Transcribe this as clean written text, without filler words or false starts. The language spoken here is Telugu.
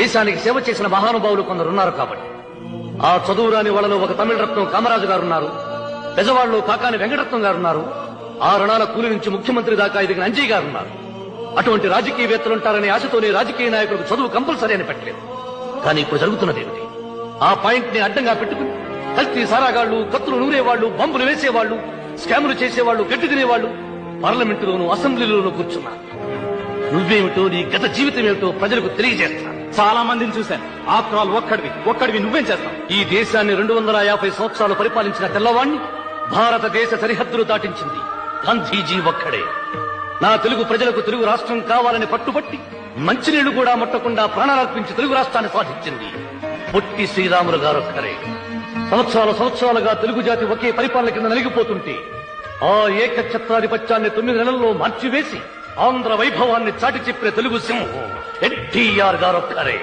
దేశానికి సేవ చేసిన మహానుభావులు కొందరున్నారు కాబట్టి. ఆ చదువురాని వాళ్ళలో ఒక తమిళ రత్నం కామరాజు గారున్నారు, పెజవాడలో కాకాని వెంకటరత్నం గారున్నారు, ఆ రణాల కూలి నుంచి ముఖ్యమంత్రి దాకా ఎదిగిన అంజీ గారున్నారు. అటువంటి రాజకీయవేత్తలుంటారనే ఆశతోనే రాజకీయ నాయకులకు చదువు కంపల్సరీ అని పెట్టలేదు. కానీ ఇప్పుడు జరుగుతున్నది ఏమిటి? ఆ పాయింట్ ని అడ్డంగా పెట్టుకుని కల్తీ సారాగాళ్లు, కత్తులు నూరేవాళ్లు, బాంబులు వేసేవాళ్లు, స్కాములు చేసేవాళ్లు, గడ్డి తినేవాళ్లు పార్లమెంటులోనూ అసెంబ్లీలోనూ కూర్చున్నారు. నువ్వేమిటో, నీ గత జీవితం ఏమిటో ప్రజలకు తెలియజేస్తా. చాలా మందిని చూశాను. ఆఫ్టర్ ఆల్ ఒక్కడివి నువ్వేం చేస్తావు? ఈ దేశాన్ని 250 సంవత్సరాలు పరిపాలించిన తెల్లవాణ్ణి భారతదేశ సరిహద్దులు దాటించింది గాంధీజీ ఒక్కడే. నా తెలుగు ప్రజలకు తెలుగు రాష్ట్రం కావాలని పట్టుబట్టి మంచినీళ్లు కూడా ముట్టకుండా ప్రాణాలర్పించి తెలుగు రాష్ట్రాన్ని సాధించింది పొట్టి శ్రీరాములు గారొక్కరే. సంవత్సరాలుగా తెలుగు జాతి ఒకే పరిపాలన కింద నలిగిపోతుంటే ఆ ఏకఛత్రాధిపత్యాన్ని 9 నెలల్లో మార్చివేసి ఆంధ్ర వైభవాన్ని చాటి చెప్పిన తెలుగు సింహం ఎన్టీఆర్ గారొక్కరే.